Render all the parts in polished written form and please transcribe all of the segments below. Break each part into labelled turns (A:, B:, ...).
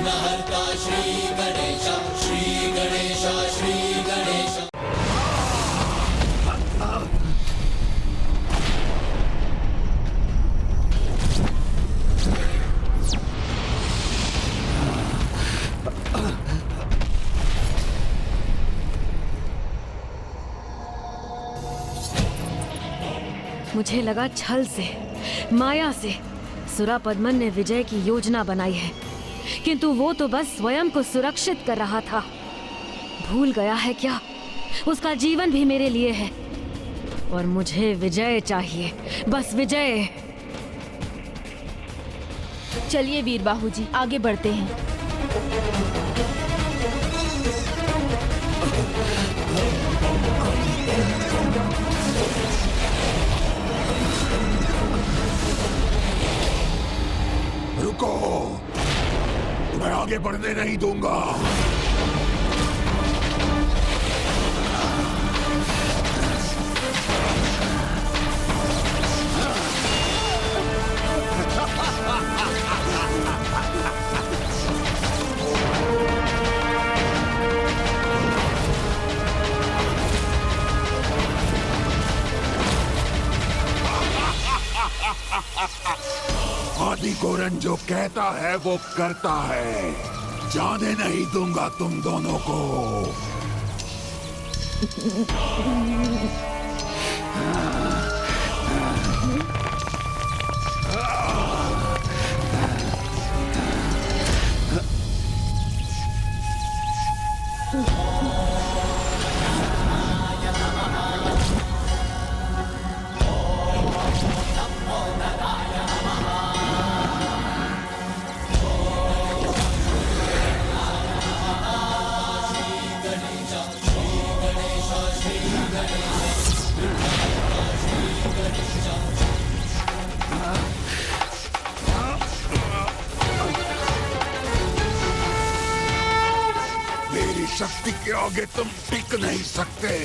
A: विघ्नहर्ता श्री गणेश, श्री गणेश, श्री गणेश।
B: मुझे लगा छल से, माया से सुरापद्मन ने विजय की योजना बनाई है, किंतु वो तो बस स्वयं को सुरक्षित कर रहा था। भूल गया है क्या, उसका जीवन भी मेरे लिए है और मुझे विजय चाहिए, बस विजय।
C: चलिए वीरबाहु जी, आगे बढ़ते हैं।
D: रुको, मैं आगे बढ़ने नहीं दूंगा। आदि गोरन जो कहता है वो करता है। जाने नहीं दूंगा तुम दोनों को। शक्ति के आगे तुम टिक नहीं सकते।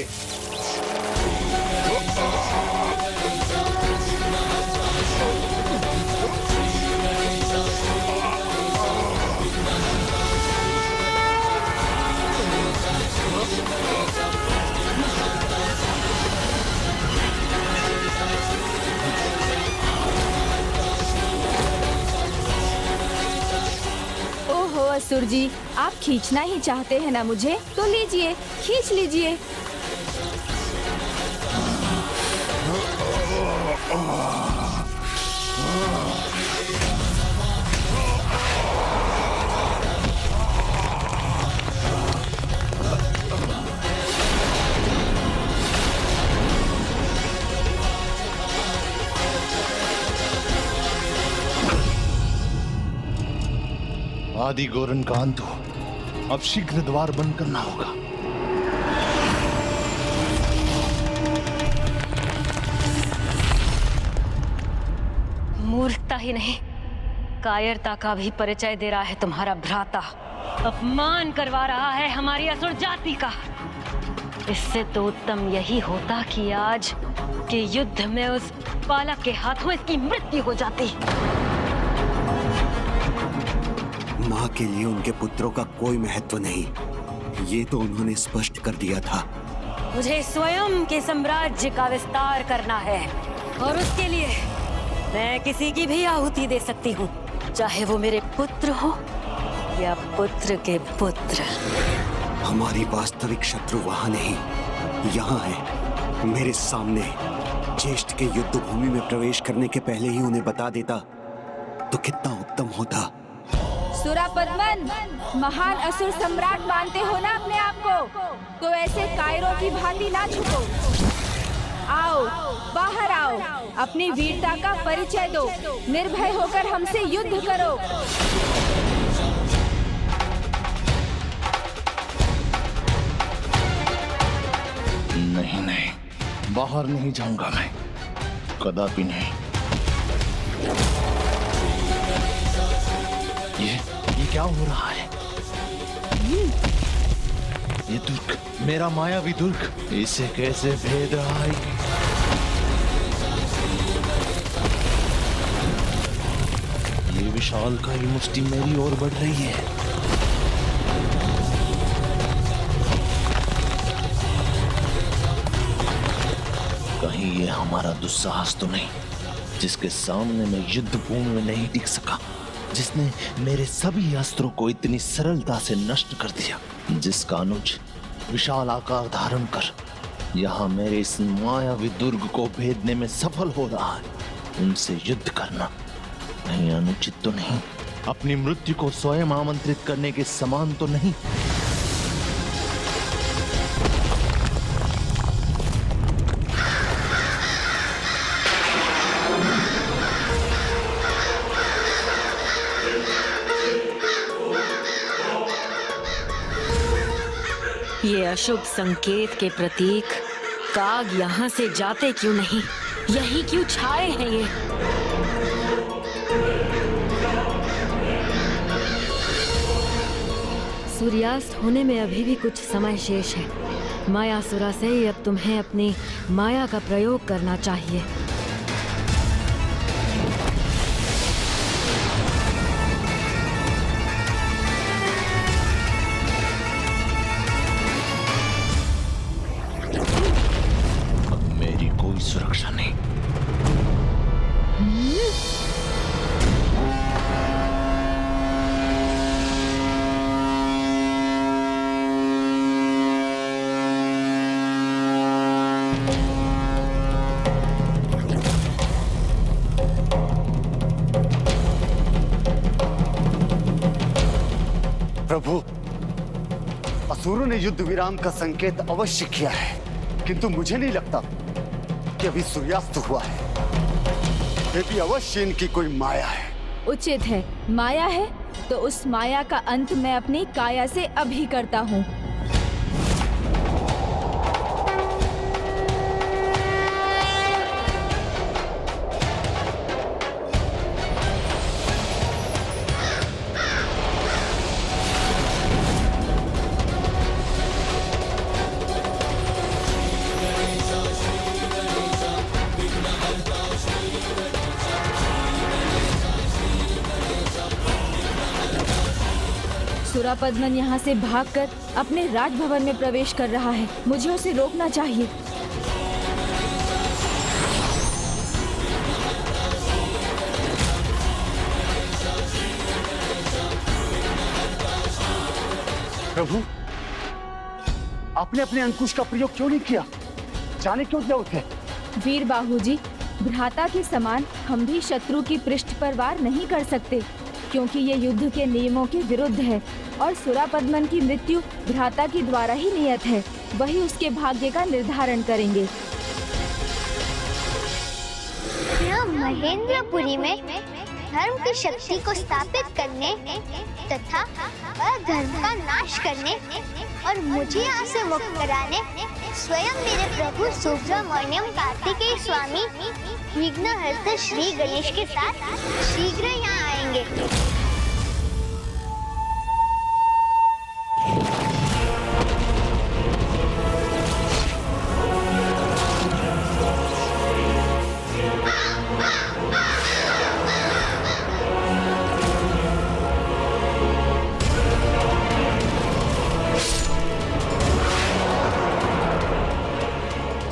C: असुर जी, आप खींचना ही चाहते हैं ना मुझे, तो लीजिए, खींच लीजिए।
E: आदि गोरन का अंत हो, अब शीघ्र द्वार बंद करना होगा।
B: मूर्खता ही नहीं, कायरता का भी परिचय दे रहा है तुम्हारा भ्राता। अपमान करवा रहा है हमारी असुर जाति का। इससे तो उत्तम यही होता कि आज के युद्ध में उस बालक के हाथों इसकी मृत्यु हो जाती।
F: माँ के लिए उनके पुत्रों का कोई महत्व नहीं, ये तो उन्होंने स्पष्ट कर दिया था।
B: मुझे स्वयं के साम्राज्य का विस्तार करना है और उसके लिए मैं किसी की भी आहुति दे सकती हूँ, चाहे वो मेरे पुत्र हो या पुत्र के पुत्र।
F: हमारी वास्तविक शत्रु वहाँ नहीं, यहाँ है, मेरे सामने। ज्येष्ठ के युद्ध भूमि में प्रवेश करने के पहले ही उन्हें बता देता तो कितना उत्तम होता।
C: सुरापद्मन, महान असुर सम्राट मानते हो ना अपने आप को, तो ऐसे कायरों की भांति ना छुपो। आओ, बाहर आओ, अपनी वीरता का परिचय दो, निर्भय होकर हमसे युद्ध करो।
E: नहीं नहीं, बाहर नहीं जाऊंगा मैं, कदापि नहीं। ये क्या हो रहा है? ये दुर्ग, मेरा मायावी दुर्ग, इसे कैसे भेद रहा है? ये विशाल का ही मुष्टि मेरी ओर बढ़ रही है। कहीं ये हमारा दुस्साहस तो नहीं, जिसके सामने मैं युद्ध भूमि में नहीं टिक सका, जिसने मेरे सभी अस्त्रों को इतनी सरलता से नष्ट कर दिया, जिसका अनुज विशाल आकार धारण कर यहाँ मेरे इस मायावी दुर्ग को भेदने में सफल हो रहा है, उनसे युद्ध करना कहीं अनुचित तो नहीं, अपनी मृत्यु को स्वयं आमंत्रित करने के समान तो नहीं।
B: ये अशुभ संकेत के प्रतीक काग यहाँ से जाते क्यों नहीं? यही क्यों छाए हैं ये? सूर्यास्त होने में अभी भी कुछ समय शेष है। मायासुरा से ही अब तुम्हें अपनी माया का प्रयोग करना चाहिए।
E: सुरक्षा नहीं।
F: प्रभु, असुरों ने युद्ध विराम का संकेत अवश्य किया है, किंतु मुझे नहीं लगता कि अभी सूर्यास्त हुआ है। ये भी अवश्य इनकी कोई माया है।
C: उचित है, माया है तो उस माया का अंत मैं अपनी काया से अभी करता हूँ। सुरापद्मन यहाँ से भागकर अपने राजभवन में प्रवेश कर रहा है। मुझे उसे रोकना चाहिए।
F: प्रभु, आपने अपने अंकुश का प्रयोग क्यों नहीं किया? जाने क्यों दिया उसे?
C: वीर बाहूजी, भ्राता के समान हम भी शत्रु की पृष्ठ पर वार नहीं कर सकते, क्योंकि ये युद्ध के नियमों के विरुद्ध है और सुरापद्मन की मृत्यु भ्राता के द्वारा ही नियत है। वही उसके भाग्य का निर्धारण करेंगे।
G: यह महेंद्रपुरी में धर्म की शक्ति को स्थापित करने तथा अधर्म का नाश करने और मुझे यहाँ से मुक्त कराने स्वयं मेरे प्रभु सुब्रमण्यम कार्तिकेय स्वामी विघ्नहर्ता श्री गणेश के साथ शीघ्र यहाँ आएंगे।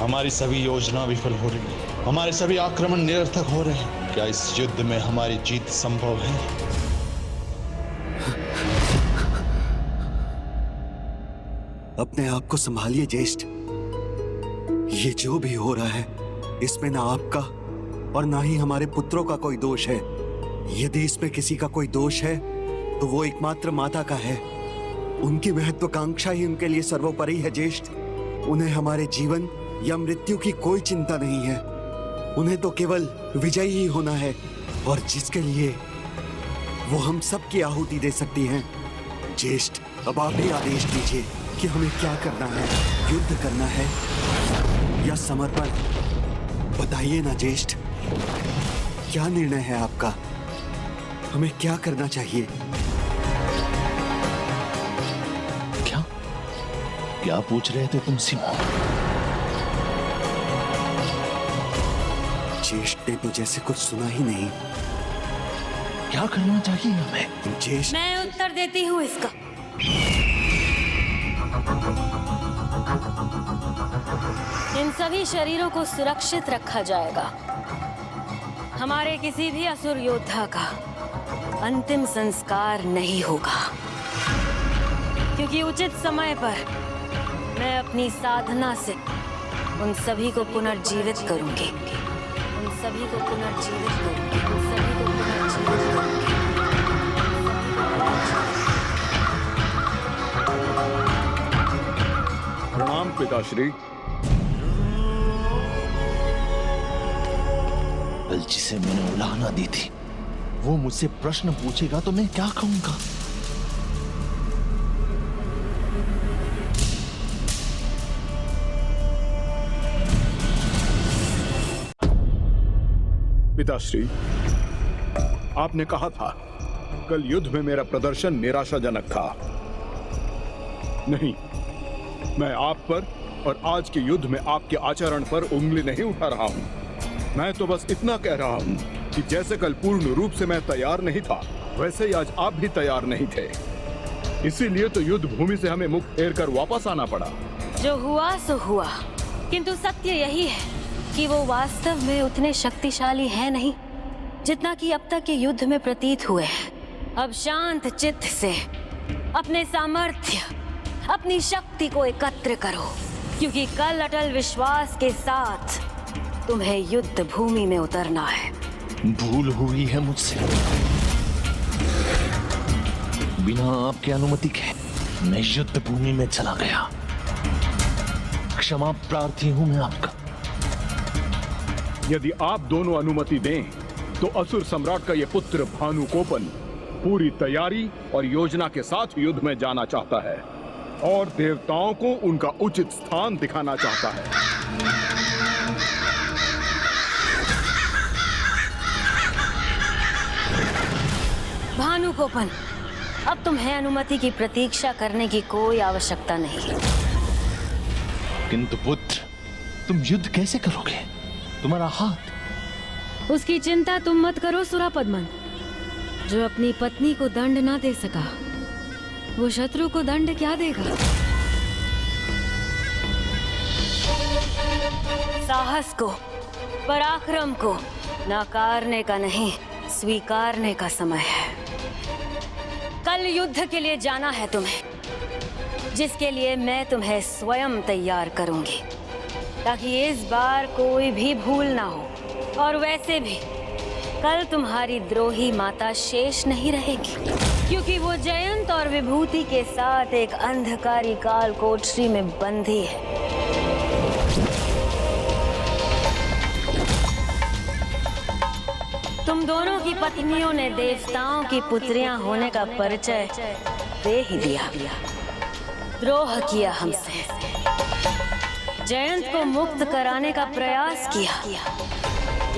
H: हमारी सभी योजना विफल हो रही है, हमारे सभी आक्रमण निरर्थक हो रहे हैं। क्या इस युद्ध में हमारी जीत संभव है?
F: अपने आप को संभालिए ज्येष्ठ। ये जो भी हो रहा है इसमें ना आपका और ना ही हमारे पुत्रों का कोई दोष है। यदि इसमें किसी का कोई दोष है तो वो एकमात्र माता का है। उनकी महत्वाकांक्षा ही उनके लिए सर्वोपरि है ज्येष्ठ। उन्हें हमारे जीवन या मृत्यु की कोई चिंता नहीं है। उन्हें तो केवल विजयी ही होना है, और जिसके लिए वो हम सब की आहुति दे सकती हैं। ज्येष्ठ, अब आप ही आदेश दीजिए कि हमें क्या करना है, युद्ध करना है या समर्पण? बताइए ना ज्येष्ठ, क्या निर्णय है आपका? हमें क्या करना चाहिए?
E: क्या पूछ रहे थे तुम सिमोन?
F: ज्येष्ठ ने तो जैसे कुछ सुना ही नहीं।
E: क्या करना चाहिए हमें?
F: ज्येष्ठ,
B: मैं उत्तर देती हूँ इसका। इन सभी शरीरों को सुरक्षित रखा जाएगा। हमारे किसी भी असुर योद्धा का अंतिम संस्कार नहीं होगा, क्योंकि उचित समय पर मैं अपनी साधना से उन सभी को पुनर्जीवित करूंगी। उन सभी को पुनर्जीवित करूंगी। उन सभी को पुनर्जीवित करूंगी।
I: प्रणाम पिताश्री।
E: कल जिसे मैंने उलाहना दी थी वो मुझसे प्रश्न पूछेगा तो मैं क्या कहूंगा?
I: पिताश्री, आपने कहा था कल युद्ध में मेरा प्रदर्शन निराशाजनक था। नहीं, मैं आप पर और आज के युद्ध में आपके आचरण पर उंगली नहीं उठा रहा हूं। मैं तो बस इतना कह रहा हूं कि जैसे कल पूर्ण रूप से मैं तैयार नहीं था, वैसे ही आज आप भी तैयार नहीं थे। इसीलिए तो युद्ध भूमि से हमें मुख फेर कर वापस आना पड़ा।
B: जो हुआ सो हुआ, किंतु सत्य यही है कि वो वास्तव में उतने शक्तिशाली हैं नहीं जितना कि अब तक के युद्ध में प्रतीत हुए हैं। अब शांत चित्त से अपने सामर्थ्य, अपनी शक्ति को एकत्र करो, क्योंकि कल अटल विश्वास के साथ तुम्हें युद्ध भूमि में उतरना है।
E: भूल हुई है मुझसे। बिना आपकी अनुमति के मैं युद्ध भूमि में चला गया। क्षमा प्रार्थी हूं मैं आपका।
I: यदि आप दोनों अनुमति दें तो असुर सम्राट का ये पुत्र भानुकोपन पूरी तैयारी और योजना के साथ युद्ध में जाना चाहता है और देवताओं को उनका उचित स्थान दिखाना चाहता है।
B: भानुकोपन, अब तुम्हें अनुमति की प्रतीक्षा करने की कोई आवश्यकता नहीं।
E: किंतु पुत्र, तुम युद्ध कैसे करोगे? तुम्हारा हाथ।
B: उसकी चिंता तुम मत करो सुरापद्मन। जो अपनी पत्नी को दंड ना दे सका, वो शत्रु को दंड क्या देगा? साहस को, पराक्रम को नकारने का नहीं, स्वीकारने का समय है। कल युद्ध के लिए जाना है तुम्हें, जिसके लिए मैं तुम्हें स्वयं तैयार करूंगी, ताकि इस बार कोई भी भूल ना हो। और वैसे भी कल तुम्हारी द्रोही माता शेष नहीं रहेगी, क्योंकि वो जयंत और विभूति के साथ एक अंधकारी काल कोठरी में बंधी है। तुम दोनों की पत्नियों ने देवताओं की पुत्रियां होने का परिचय दे ही दिया, द्रोह किया हमसे, जयंत को मुक्त कराने का प्रयास किया।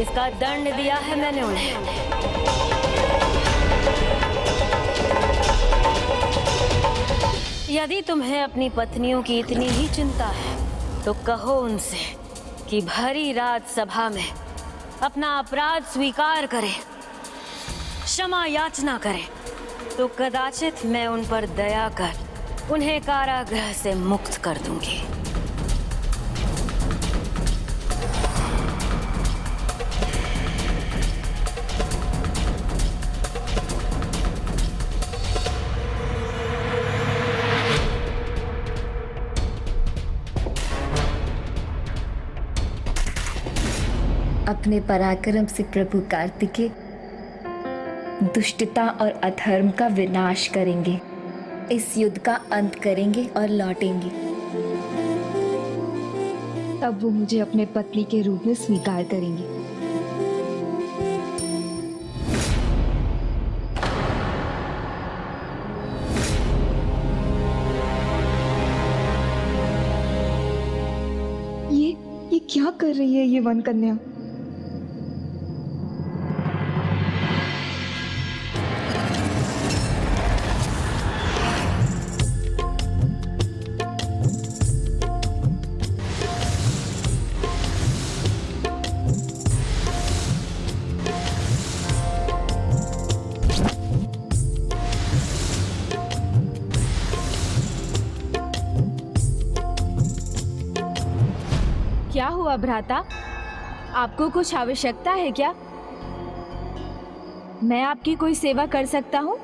B: इसका दंड दिया है मैंने उन्हें। यदि तुम्हें अपनी पत्नियों की इतनी ही चिंता है तो कहो उनसे कि भरी रात सभा में अपना अपराध स्वीकार करें, क्षमा याचना करें, तो कदाचित मैं उन पर दया कर उन्हें कारागृह से मुक्त कर दूंगी।
J: अपने पराक्रम से प्रभु कार्तिकेय दुष्टता और अधर्म का विनाश करेंगे, इस युद्ध का अंत करेंगे और लौटेंगे।
C: तब वो मुझे अपने पत्नी के रूप में स्वीकार करेंगे। ये क्या कर रही है ये वन कन्या? क्या हुआ भ्राता? आपको कुछ आवश्यकता है क्या? मैं आपकी कोई सेवा कर सकता हूँ?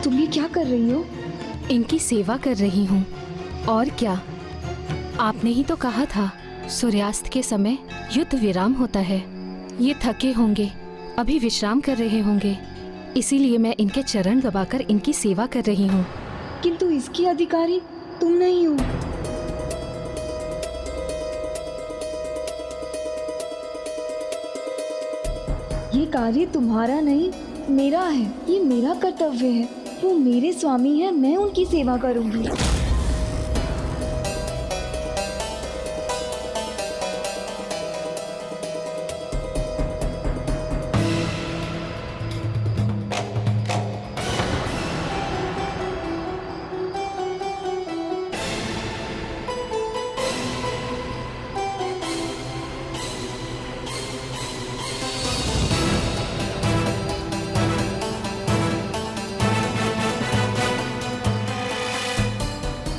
J: तुम ये क्या कर रही हो?
B: इनकी सेवा कर रही हूँ। और क्या? आपने ही तो कहा था सूर्यास्त के समय युद्ध विराम होता है। ये थके होंगे, अभी विश्राम कर रहे होंगे, इसीलिए मैं इनके चरण दबाकर इनकी सेवा कर रही हूँ।
J: किंतु इसकी अधिकारी तुम नहीं हो। ये कार्य तुम्हारा नहीं, मेरा है। ये मेरा कर्तव्य है। वो मेरे स्वामी है, मैं उनकी सेवा करूंगी।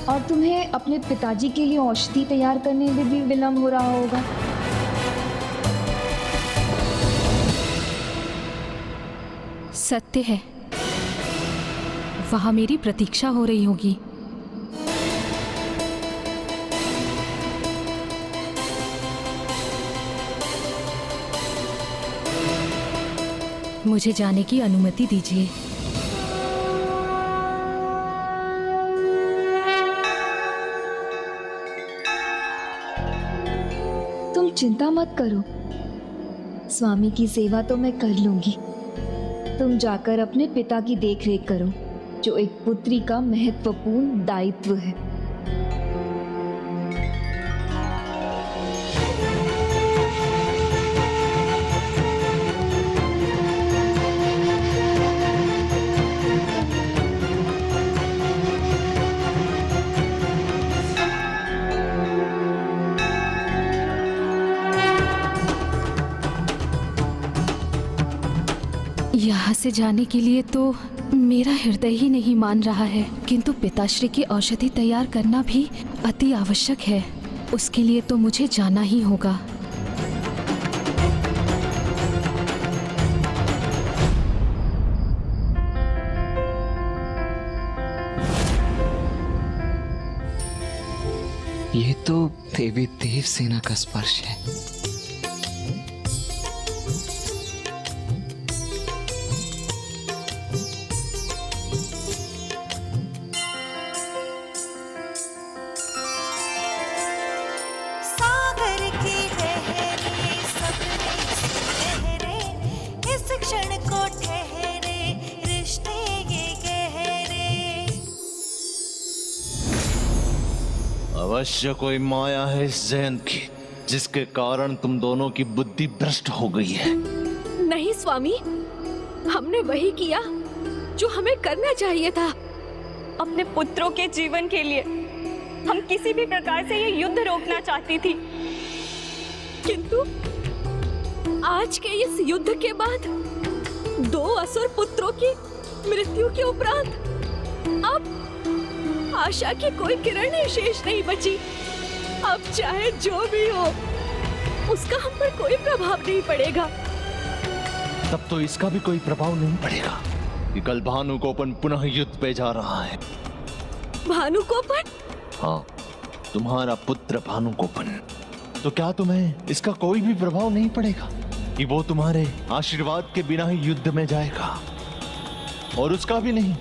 J: और तुम्हें अपने पिताजी के लिए औषधि तैयार करने में भी विलंब हो रहा होगा।
B: सत्य है, वहां मेरी प्रतीक्षा हो रही होगी। मुझे जाने की अनुमति दीजिए।
J: तुम चिंता मत करो, स्वामी की सेवा तो मैं कर लूंगी। तुम जाकर अपने पिता की देखरेख करो, जो एक पुत्री का महत्वपूर्ण दायित्व है।
B: यहाँ से जाने के लिए तो मेरा हृदय ही नहीं मान रहा है, किंतु पिताश्री की औषधि तैयार करना भी अति आवश्यक है। उसके लिए तो मुझे जाना ही होगा।
K: ये तो देवी देव सेना का स्पर्श है।
E: अवश्य कोई माया है इस जयंत की, जिसके कारण तुम दोनों की बुद्धि भ्रष्ट हो गई है।
B: नहीं स्वामी, हमने वही किया जो हमें करना चाहिए था।
C: अपने पुत्रों के जीवन के लिए हम किसी भी प्रकार से ये युद्ध रोकना चाहती थी,
B: किंतु आज के इस युद्ध के बाद 2 असुर पुत्रों की मृत्यु के उपरांत अब आशा की कोई किरण ही शेष नहीं बची। अब चाहे जो भी हो, उसका हम पर कोई प्रभाव नहीं पड़ेगा।
E: तब तो इसका भी कोई प्रभाव नहीं पड़ेगा कि कल भानुकोपन पुनः युद्ध पे जा रहा है।
B: भानुकोपन?
E: हाँ, तुम्हारा पुत्र भानुकोपन। तो क्या तुम्हें इसका कोई भी प्रभाव नहीं पड़ेगा कि वो तुम्हारे आशीर्वाद के बिना ही युद्ध में जाएगा? और उसका भी नहीं,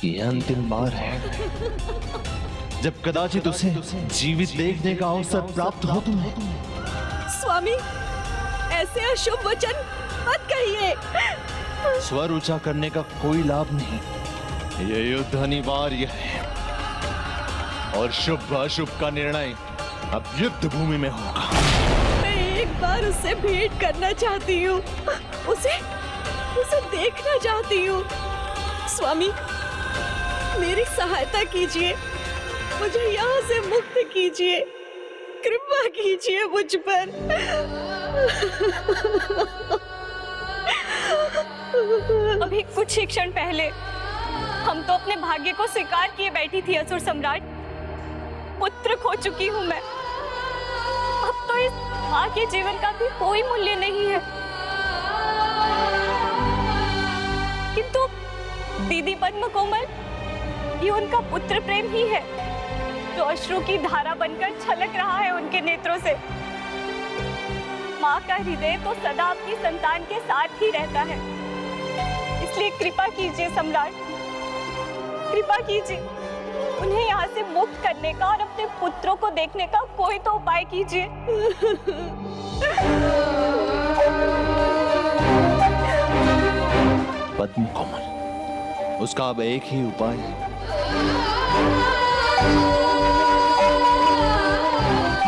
E: ये अंतिम बार है जब कदाचित उसे जीवित देखने का अवसर प्राप्त हो तुम्हें।
B: स्वामी, ऐसे अशुभ वचन मत कहिए।
E: स्वर ऊंचा करने का कोई लाभ नहीं। ये युद्ध अनिवार्य है और शुभ अशुभ का निर्णय अब युद्ध भूमि में होगा।
B: मैं एक बार उससे भेंट करना चाहती हूँ, उसे देखना चाहती हूँ। स्वामी, मेरी सहायता कीजिए, मुझे यहाँ से मुक्त कीजिए, कृपया।
L: कृपा कीजिए मुझ पर।
M: अभी कुछ ही क्षण पहले हम तो अपने भाग्य को स्वीकार किए बैठी थी असुर सम्राट। पुत्र खो चुकी हूँ मैं। अब तो इस माँ के जीवन का भी कोई मूल्य नहीं है। किंतु दीदी पद्म कोमल, ये उनका पुत्र प्रेम ही है जो अश्रु की धारा बनकर छलक रहा है उनके नेत्रों से। माँ का हृदय तो सदा अपनी संतान के साथ ही रहता है। इसलिए कृपा कीजिए सम्राट, कृपा कीजिए, उन्हें यहाँ से मुक्त करने का और अपने पुत्रों को देखने का कोई तो उपाय कीजिए।
E: पद्म कोमल, उसका अब एक ही उपाय है।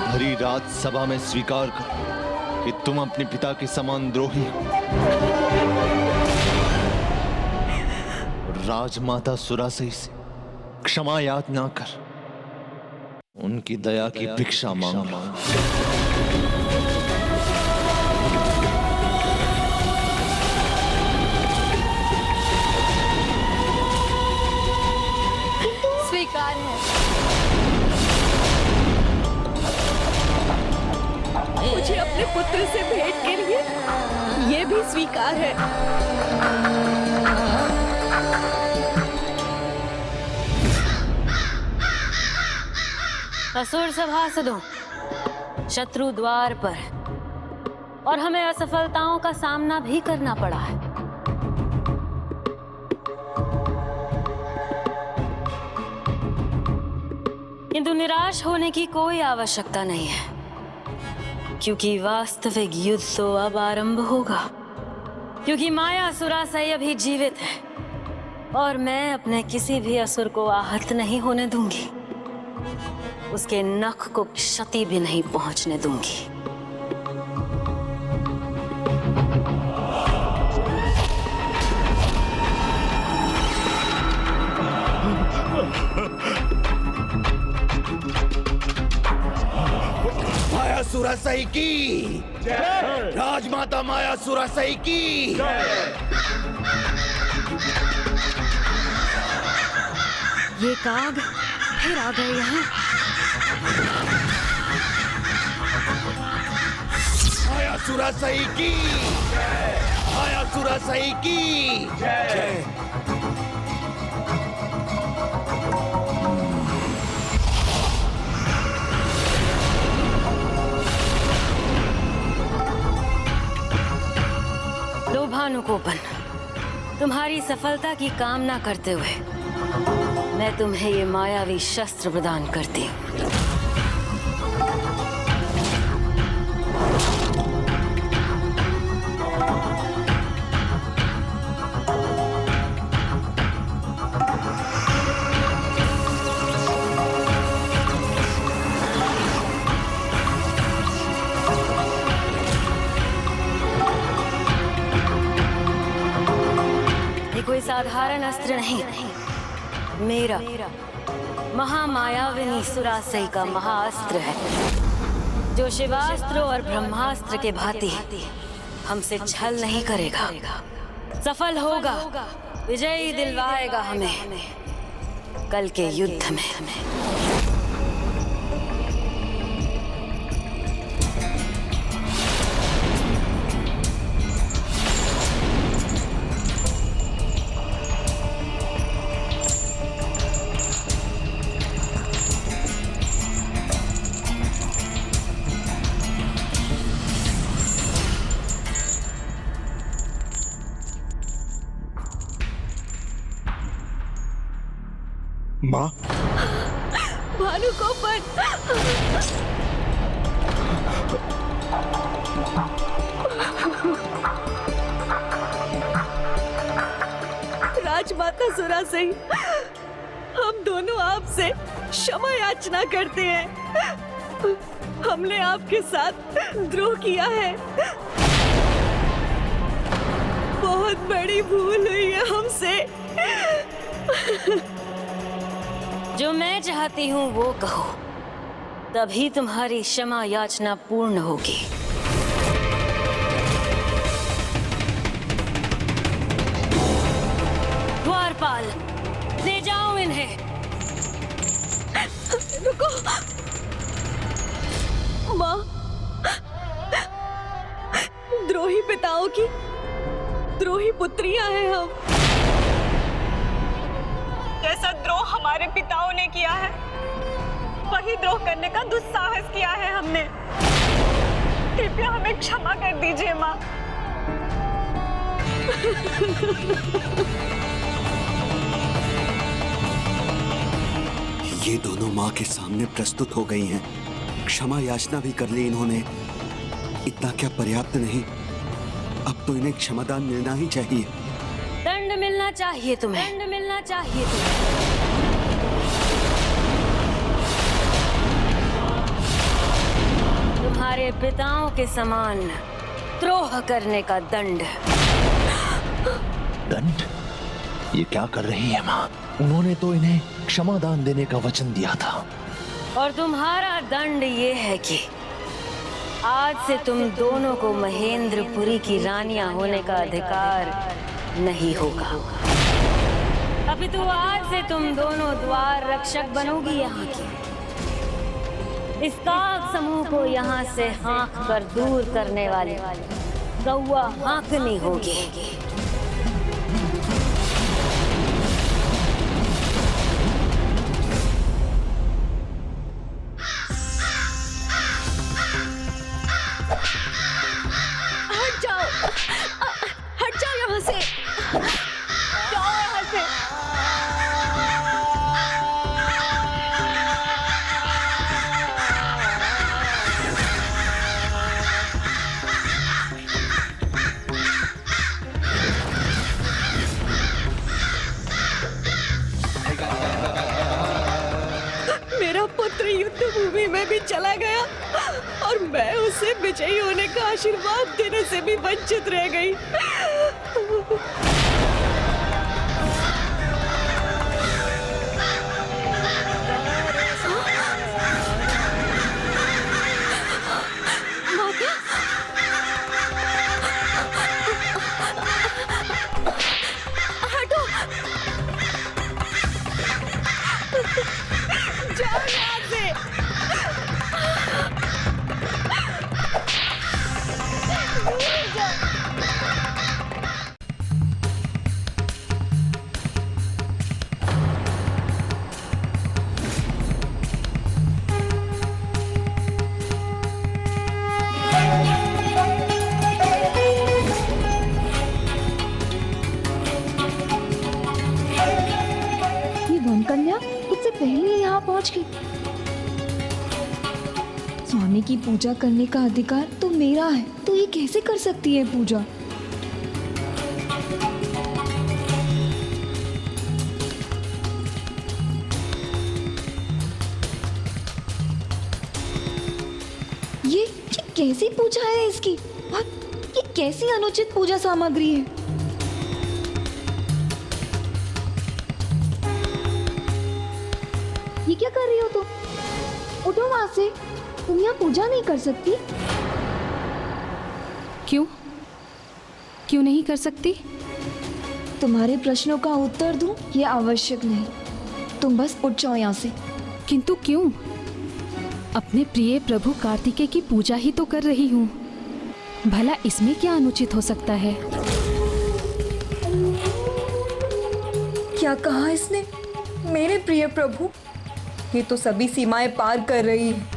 E: भरी रात सभा में स्वीकार करो कि तुम अपने पिता के समान द्रोही हो। राजमाता सुरासई से क्षमा याचना कर उनकी दया की भिक्षा मांग।
C: स्वीकार है।
L: मुझे अपने पुत्र से भेंट के लिए ये भी स्वीकार है।
B: असुर सभासदों, शत्रु द्वार पर, और हमें असफलताओं का सामना भी करना पड़ा है। किंतु निराश होने की कोई आवश्यकता नहीं है, क्योंकि वास्तविक युद्ध तो अब आरंभ होगा। क्योंकि माया सुरासई अभी जीवित है और मैं अपने किसी भी असुर को आहत नहीं होने दूंगी। उसके नख को क्षति भी नहीं पहुंचने दूंगी।
N: माया सुरासई की जय। राजमाता माया सुरासई की जय।
B: ये काग फिर आ गए यहाँ।
N: माया सुरासई की जय। माया सुरासई की जय।
B: लोभानुकोपन, तुम्हारी सफलता की कामना करते हुए मैं तुम्हें ये मायावी शस्त्र प्रदान करती हूँ। ये कोई साधारण अस्त्र नहीं, मेरा महामायाविनी सुरासई का महाअस्त्र है, जो शिवास्त्र और ब्रह्मास्त्र के भांति हमसे छल नहीं करेगा, सफल होगा, विजयी दिलवाएगा हमें कल के युद्ध में।
I: माँ,
L: भानुकोपन, राजमाता सुरासई, हम दोनों आपसे क्षमा याचना करते हैं। हमने आपके साथ द्रोह किया है, बहुत बड़ी भूल हुई है हमसे।
B: जो मैं चाहती हूँ वो कहो, तभी तुम्हारी क्षमा याचना पूर्ण होगी। द्वारपाल, ले जाओ इन्हें।
L: रुको माँ, द्रोही पिताओं की द्रोही पुत्रियां हैं हम।
M: जैसा द्रोह हमारे पिताओं ने किया है, वही द्रोह करने का दुस्साहस किया है हमने। कृपया हमें क्षमा कर दीजिए माँ।
F: ये दोनों माँ के सामने प्रस्तुत हो गई हैं। क्षमा याचना भी कर ली इन्होंने। इतना क्या पर्याप्त नहीं? अब तो इन्हें क्षमादान मिलना ही चाहिए।
B: दंड मिलना चाहिए तुम्हें, दंड मिलना चाहिए तुम्हें। तुम्हारे पिताओं के समान द्रोह करने का दंड।
E: दंड? ये क्या कर रही है माँ? उन्होंने तो इन्हें क्षमादान देने का वचन दिया था।
B: और तुम्हारा दंड ये है कि आज से तुम दोनों को महेंद्रपुरी की रानियां होने का अधिकार नहीं होगा। अभी तो आज से तुम दोनों द्वार रक्षक बनोगी यहाँ की। इस काग समूह को यहाँ से हाँक कर दूर करने वाली गौवा हाँकनी होगी।
L: हट जाओ यहाँ से।
M: जाओ यहाँ से।
L: मेरा पुत्र युद्ध भूमि में भी चला गया और मैं उसे विजयी होने का आशीर्वाद देने से भी वंचित रह गई। माता, हटो, जाओ यहाँ से।
J: कन्या इससे पहले ही यहाँ पहुँच गई। स्वामी की पूजा करने का अधिकार तो मेरा है, तो ये कैसे कर सकती है पूजा? ये कैसी पूजा है इसकी? और ये कैसी अनुचित पूजा सामग्री है? ये क्या कर रही हो तुम? उठो वहां से। तुम यहाँ पूजा नहीं कर सकती।
O: क्यों? क्यों नहीं कर सकती?
J: तुम्हारे प्रश्नों का उत्तर दूं ये आवश्यक नहीं। तुम बस उठ जाओ यहाँ से।
O: किंतु क्यों? अपने प्रिय प्रभु कार्तिकेय की पूजा ही तो कर रही हूँ। भला इसमें क्या अनुचित हो सकता है?
J: क्या कहा इसने? मेरे प्रिय प्रभु? ये तो सभी सीमाएं पार कर रही है।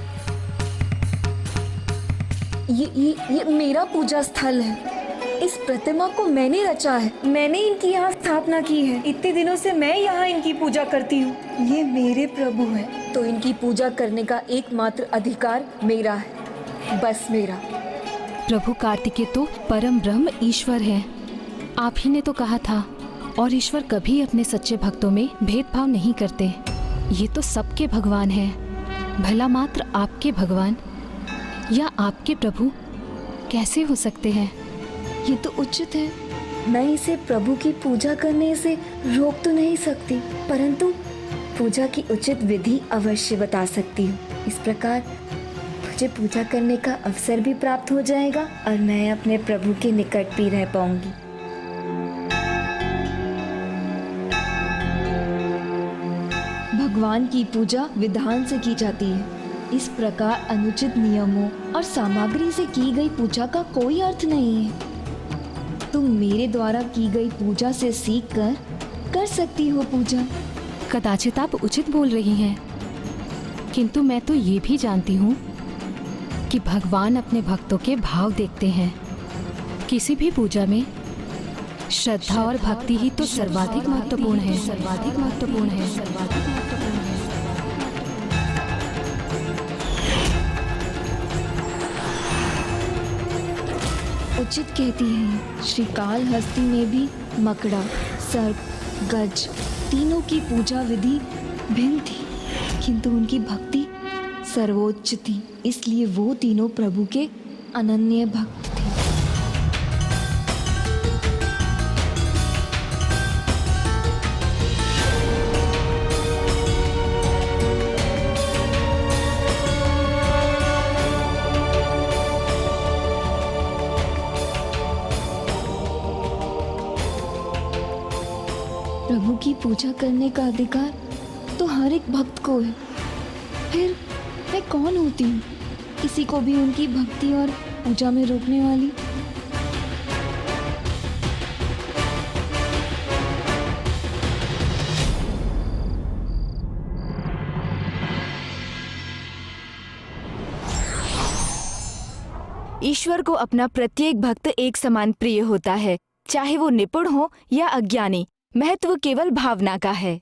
J: ये मेरा पूजा स्थल है। इस प्रतिमा को मैंने रचा है, मैंने इनकी यहाँ स्थापना की है। इतने दिनों से मैं यहाँ इनकी पूजा करती हूँ। ये मेरे प्रभु हैं, तो इनकी पूजा करने का एकमात्र अधिकार मेरा है, बस मेरा।
O: प्रभु कार्तिकेय तो परम ब्रह्म ईश्वर है। आप ही ने तो कहा था, और ईश्वर कभी अपने सच्चे भक्तों में भेदभाव नहीं करते। ये तो सबके भगवान हैं। भला मात्र आपके भगवान या आपके प्रभु कैसे हो सकते हैं?
J: ये तो उचित है। मैं इसे प्रभु की पूजा करने से रोक तो नहीं सकती, परंतु पूजा की उचित विधि अवश्य बता सकती हूँ। इस प्रकार मुझे पूजा करने का अवसर भी प्राप्त हो जाएगा और मैं अपने प्रभु के निकट भी रह पाऊंगी। भगवान की पूजा विधान से की जाती है। इस प्रकार अनुचित नियमों और सामग्री से की गई पूजा का कोई अर्थ नहीं है। तुम मेरे द्वारा की गई पूजा से सीख कर सकती हो पूजा।
O: कदाचित आप उचित बोल रही हैं, किंतु मैं तो ये भी जानती हूँ कि भगवान अपने भक्तों के भाव देखते हैं। किसी भी पूजा में श्रद्धा और भक्ति ही तो सर्वाधिक महत्वपूर्ण है। सर्वाधिक महत्वपूर्ण है। सर्वाधिक महत्वपूर्ण है।
J: उचित कहती है। श्रीकालहस्ती में भी मकड़ा, सर्प, गज तीनों की पूजा विधि भिन्न थी, किंतु उनकी भक्ति सर्वोच्च थी। इसलिए वो तीनों प्रभु के अनन्य भक्त थे। प्रभु की पूजा करने का अधिकार तो हर एक भक्त को है। फिर मैं कौन होती हूँ किसी को भी उनकी भक्ति और पूजा में रोकने वाली?
C: ईश्वर को अपना प्रत्येक भक्त एक समान प्रिय होता है, चाहे वो निपुण हो या अज्ञानी। महत्व केवल भावना का है।